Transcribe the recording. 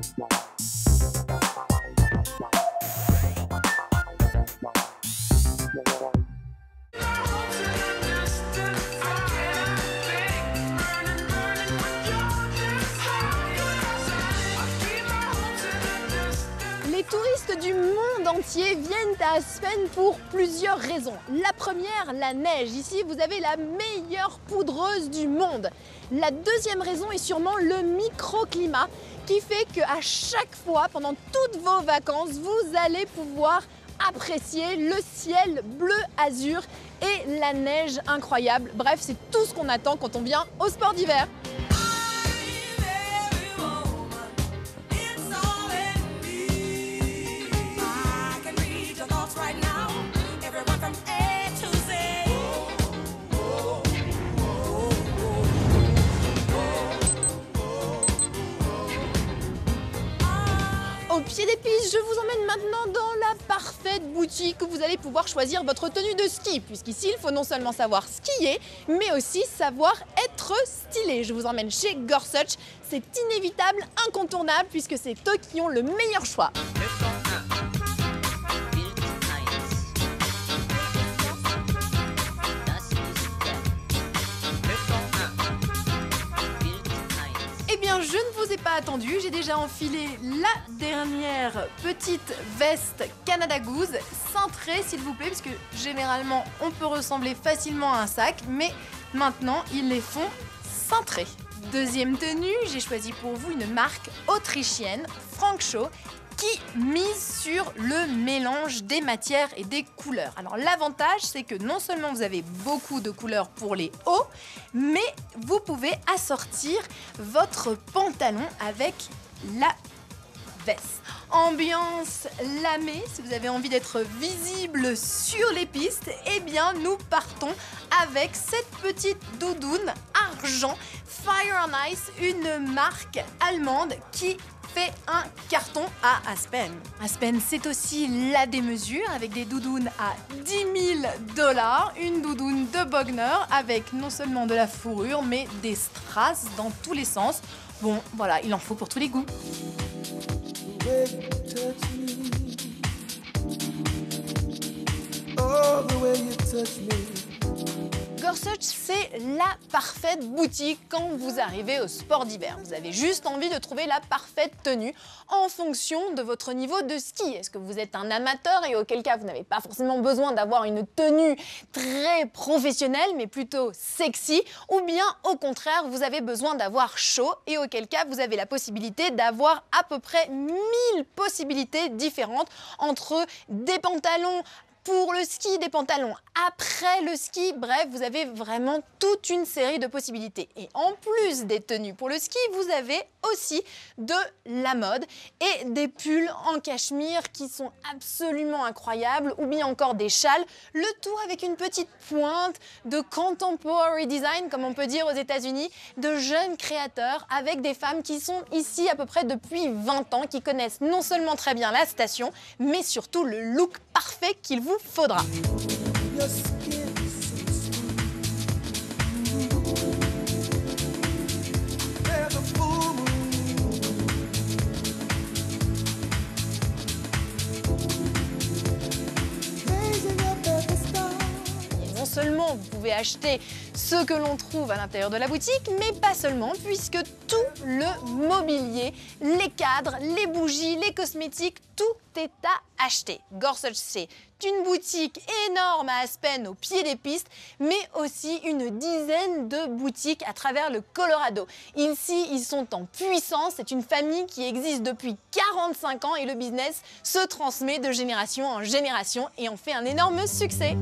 Les touristes du monde entier viennent à Aspen pour plusieurs raisons. La première, la neige. Ici, vous avez la meilleure poudreuse du monde. La deuxième raison est sûrement le microclimat qui fait qu'à chaque fois, pendant toutes vos vacances, vous allez pouvoir apprécier le ciel bleu azur et la neige incroyable. Bref, c'est tout ce qu'on attend quand on vient au sport d'hiver. Au pied des pistes, je vous emmène maintenant dans la parfaite boutique où vous allez pouvoir choisir votre tenue de ski. Puisqu'ici, il faut non seulement savoir skier, mais aussi savoir être stylé. Je vous emmène chez Gorsuch. C'est inévitable, incontournable, puisque c'est eux qui ont le meilleur choix. Je ne vous ai pas attendu, j'ai déjà enfilé la dernière petite veste Canada Goose, cintrée s'il vous plaît, parce que généralement on peut ressembler facilement à un sac, mais maintenant ils les font cintrés. Deuxième tenue, j'ai choisi pour vous une marque autrichienne, Frank Shaw, qui mise sur le mélange des matières et des couleurs. Alors l'avantage, c'est que non seulement vous avez beaucoup de couleurs pour les hauts, mais vous pouvez assortir votre pantalon avec la veste. Ambiance lamée, si vous avez envie d'être visible sur les pistes, eh bien nous partons avec cette petite doudoune argent Fire on Ice, une marque allemande qui fait un carton à Aspen. Aspen, c'est aussi la démesure avec des doudounes à 10 000 $, une doudoune de Bogner avec non seulement de la fourrure mais des strass dans tous les sens. Bon, voilà, il en faut pour tous les goûts. Gorsuch, c'est la parfaite boutique quand vous arrivez au sport d'hiver. Vous avez juste envie de trouver la parfaite tenue en fonction de votre niveau de ski. Est-ce que vous êtes un amateur et auquel cas vous n'avez pas forcément besoin d'avoir une tenue très professionnelle mais plutôt sexy, ou bien au contraire vous avez besoin d'avoir chaud et auquel cas vous avez la possibilité d'avoir à peu près 1000 possibilités différentes entre des pantalons pour le ski, des pantalons après le ski, bref, vous avez vraiment toute une série de possibilités. Et en plus des tenues pour le ski, vous avez aussi de la mode et des pulls en cachemire qui sont absolument incroyables, ou bien encore des châles, le tout avec une petite pointe de contemporary design, comme on peut dire aux États-Unis, de jeunes créateurs avec des femmes qui sont ici à peu près depuis 20 ans, qui connaissent non seulement très bien la station, mais surtout le look parfait qu'il vous faudra. Non seulement vous pouvez acheter ce que l'on trouve à l'intérieur de la boutique, mais pas seulement, puisque tout le mobilier, les cadres, les bougies, les cosmétiques, tout est à acheter. Gorsuch, c'est une boutique énorme à Aspen, au pied des pistes, mais aussi une dizaine de boutiques à travers le Colorado. Ici, ils sont en puissance. C'est une famille qui existe depuis 45 ans et le business se transmet de génération en génération et en fait un énorme succès.